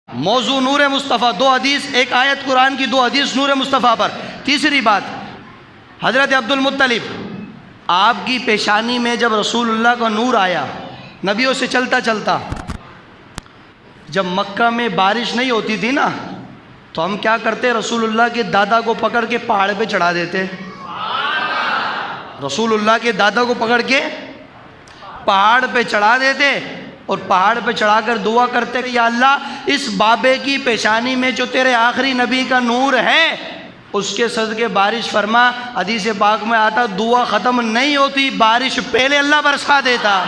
موضوع نور مصطفیٰ، 2 حدیث، 1 آیت قرآن کی، 2 حدیث نور مصطفیٰ پر۔ تیسری بات، حضرت عبد المطلب، آپ کی پیشانی میں جب رسول اللہ کا نور آیا، نبیوں سے چلتا چلتا، جب مکہ میں بارش نہیں ہوتی تھی نا، تو ہم کیا کرتے؟ رسول اللہ کے دادا کو پکڑ کے پہاڑ پہ چڑھا دیتے۔ رسول اللہ کے دادا کو پکڑ کے پہاڑ پہ چڑھا دیتے اور پہاڑ پہ چڑھا کر دعا کرتے کہ یا اللہ اس بابے کی پیشانی میں جو تیرے آخری نبی کا نور ہے اس کے صدقے بارش فرما۔ حدیث پاک میں آتا دعا ختم نہیں ہوتی، بارش پہلے اللہ برسا دیتا۔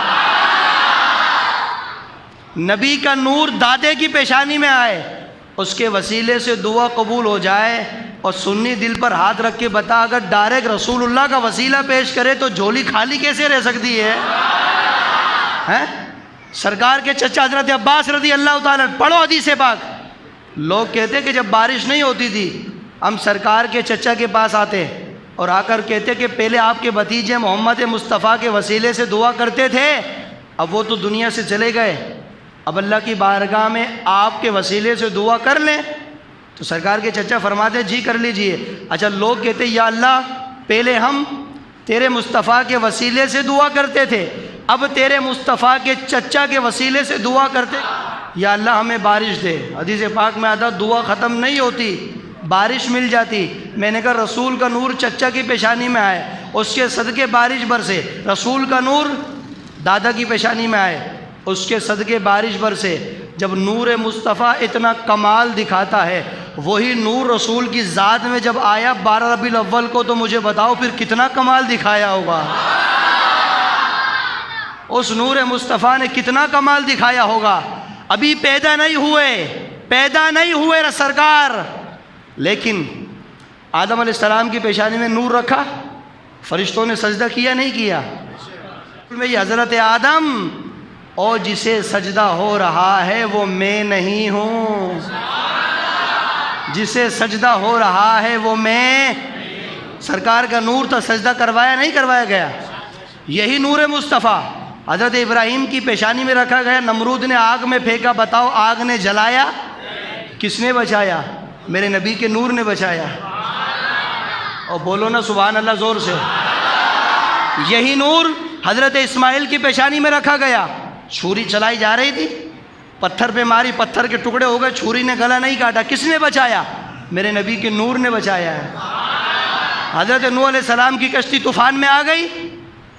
نبی کا نور دادے کی پیشانی میں آئے، اس کے وسیلے سے دعا قبول ہو جائے۔ اور سنی دل پر ہاتھ رکھ کے بتا، اگر ڈائریکٹ رسول اللہ کا وسیلہ پیش کرے تو جھولی خالی کیسے رہ سکتی ہے؟ سرکار کے چچا حضرت عباس رضی اللہ تعالیٰ، پڑھو حدیث پاک۔ لوگ کہتے کہ جب بارش نہیں ہوتی تھی ہم سرکار کے چچا کے پاس آتے اور آ کر کہتے کہ پہلے آپ کے بھتیجے محمد مصطفیٰ کے وسیلے سے دعا کرتے تھے، اب وہ تو دنیا سے چلے گئے، اب اللہ کی بارگاہ میں آپ کے وسیلے سے دعا کر لیں۔ تو سرکار کے چچا فرماتے جی کر لیجئے۔ اچھا، لوگ کہتے یا اللہ پہلے ہم تیرے مصطفیٰ کے وسیلے سے دعا کرتے تھے، اب تیرے مصطفیٰ کے چچا کے وسیلے سے دعا کرتے، یا اللہ ہمیں بارش دے۔ حدیث پاک میں آتا دعا ختم نہیں ہوتی، بارش مل جاتی۔ میں نے کہا رسول کا نور چچا کی پیشانی میں آئے، اس کے صدقے بارش برسے۔ رسول کا نور دادا کی پیشانی میں آئے، اس کے صدقے بارش برسے۔ جب نور مصطفیٰ اتنا کمال دکھاتا ہے، وہی نور رسول کی ذات میں جب آیا 12 ربیع الاول کو، تو مجھے بتاؤ پھر کتنا کمال دکھایا ہوگا؟ اس نور مصطفیٰ نے کتنا کمال دکھایا ہوگا؟ ابھی پیدا نہیں ہوئے سرکار، لیکن آدم علیہ السلام کی پیشانی میں نور رکھا، فرشتوں نے سجدہ کیا نہیں کیا؟ میں حضرت آدم، اور جسے سجدہ ہو رہا ہے وہ میں نہیں ہوں، جسے سجدہ ہو رہا ہے وہ میں۔ سرکار کا نور تھا، سجدہ کروایا نہیں کروایا گیا؟ یہی نور مصطفیٰ حضرت ابراہیم کی پیشانی میں رکھا گیا، نمرود نے آگ میں پھینکا، بتاؤ آگ نے جلایا؟ کس نے بچایا؟ میرے نبی کے نور نے بچایا۔ اور بولو نا سبحان اللہ زور سے۔ یہی نور حضرت اسماعیل کی پیشانی میں رکھا گیا، چھری چلائی جا رہی تھی، پتھر پہ ماری، پتھر کے ٹکڑے ہو گئے، چھری نے گلا نہیں کاٹا، کس نے بچایا؟ میرے نبی کے نور نے بچایا ہے۔ حضرت نوح علیہ السلام کی کشتی طوفان میں آ گئی،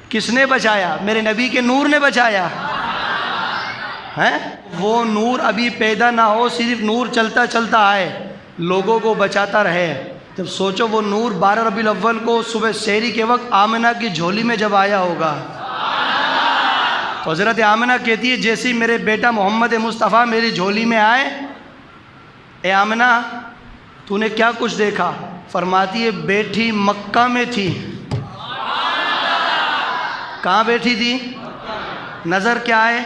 کس نے بچایا؟ میرے نبی کے نور نے بچایا ہے۔ وہ نور ابھی پیدا نہ ہو، صرف نور چلتا چلتا آئے، لوگوں کو بچاتا رہے۔ جب سوچو وہ نور 12 ربیع الاول کو صبح سحری کے وقت آمنہ کی جھولی میں جب آیا ہوگا، تو حضرت آمنہ کہتی ہے جیسی میرے بیٹا محمد مصطفیٰ میری جھولی میں آئے، اے آمنہ تو نے کیا کچھ دیکھا؟ فرماتی ہے بیٹھی مکہ میں تھی۔ کہاں بیٹھی تھی؟ نظر کیا ہے؟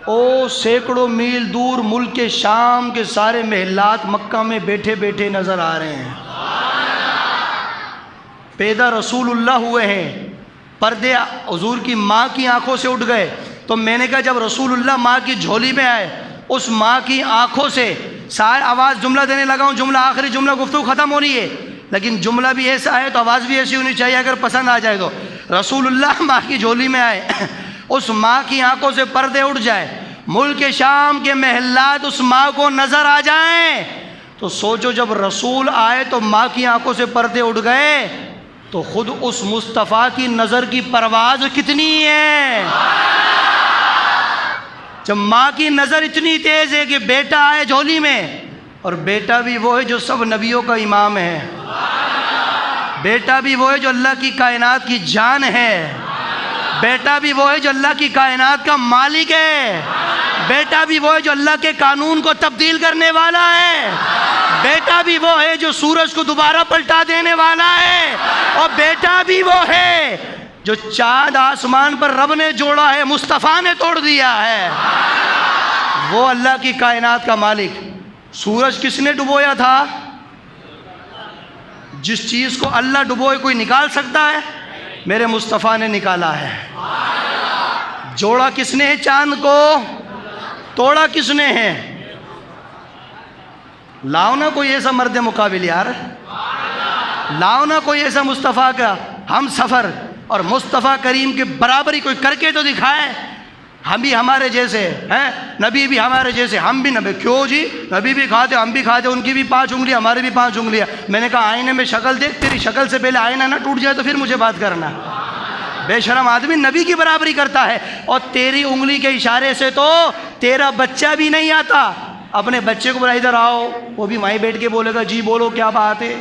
او سینکڑوں میل دور ملک شام کے سارے محلات مکہ میں بیٹھے بیٹھے نظر آ رہے ہیں۔ پیدا رسول اللہ ہوئے ہیں، پردے حضور کی ماں کی آنکھوں سے اٹھ گئے۔ تو میں نے کہا جب رسول اللہ ماں کی جھولی میں آئے، اس ماں کی آنکھوں سے سارے آواز جملہ دینے لگا ہوں، جملہ آخری جملہ گفتگو ختم ہو رہی ہے، لیکن جملہ بھی ایسا ہے تو آواز بھی ایسی ہونی چاہیے اگر پسند آ جائے تو۔ رسول اللہ ماں کی جھولی میں آئے، اس ماں کی آنکھوں سے پردے اٹھ جائے، ملک شام کے محلات اس ماں کو نظر آ جائیں، تو سوچو جب رسول آئے تو ماں کی آنکھوں سے پردے اٹھ گئے، تو خود اس مصطفیٰ کی نظر کی پرواز کتنی ہے؟ جب ماں کی نظر اتنی تیز ہے کہ بیٹا آئے جھولی میں، اور بیٹا بھی وہ ہے جو سب نبیوں کا امام ہے، بیٹا بھی وہ ہے جو اللہ کی کائنات کی جان ہے، بیٹا بھی وہ ہے جو اللہ کی کائنات کا مالک ہے، بیٹا بھی وہ ہے جو اللہ کے قانون کو تبدیل کرنے والا ہے، بیٹا بھی وہ ہے جو سورج کو دوبارہ پلٹا دینے والا ہے، اور بیٹا بھی وہ ہے جو چاند آسمان پر رب نے جوڑا ہے، مصطفیٰ نے توڑ دیا ہے۔ وہ اللہ کی کائنات کا مالک۔ سورج کس نے ڈبویا تھا؟ جس چیز کو اللہ ڈبوئے کوئی نکال سکتا ہے؟ میرے مصطفیٰ نے نکالا ہے۔ جوڑا کس نے ہے چاند کو؟ توڑا کس نے ہے؟ لاؤ نا کوئی ایسا مرد مقابل یار، لاؤ نا کوئی ایسا مصطفیٰ کا ہم سفر اور مصطفیٰ کریم کے برابری کوئی کر کے تو دکھائے. ہم بھی ہمارے جیسے ہیں، نبی بھی ہمارے جیسے، ہم بھی نبی. کیوں جی؟ نبی بھی کھاتے ہم بھی کھاتے، ان کی بھی 5 انگلیاں ہماری بھی 5 انگلیاں. میں نے کہا آئینے میں شکل دیکھ، تیری شکل سے پہلے آئینہ نہ ٹوٹ جائے تو پھر مجھے بات کرنا. بے شرم آدمی نبی کی برابری کرتا ہے، اور تیری انگلی کے اشارے سے تو تیرا بچہ بھی نہیں آتا. اپنے بچے کو بولا ادھر آؤ، وہ بھی وہیں بیٹھ کے بولے گا جی بولو کیا بات ہے.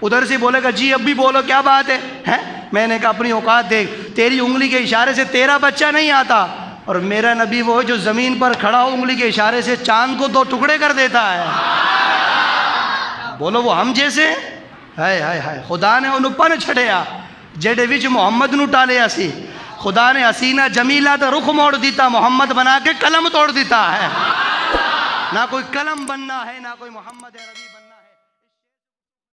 ادھر سے بولے گا جی اب بھی بولو کیا بات ہے. میں نے کہا اپنی اوقات دیکھ، تیری انگلی کے اشارے سے تیرا بچہ نہیں آتا، اور میرا نبی وہ جو زمین پر کھڑا ہو انگلی کے اشارے سے چاند کو 2 ٹکڑے کر دیتا ہے. بولو وہ ہم جیسے؟ ہائے ہائے ہائے، خدا نے انہوں پن چھڑیا جیڑے وچ محمد نو ٹالیا سی. خدا نے حسینہ جمیلہ تے رخ موڑ دیتا، محمد بنا کے قلم توڑ دیتا ہے. نہ کوئی قلم بننا ہے، نہ کوئی محمد عربی بننا ہے.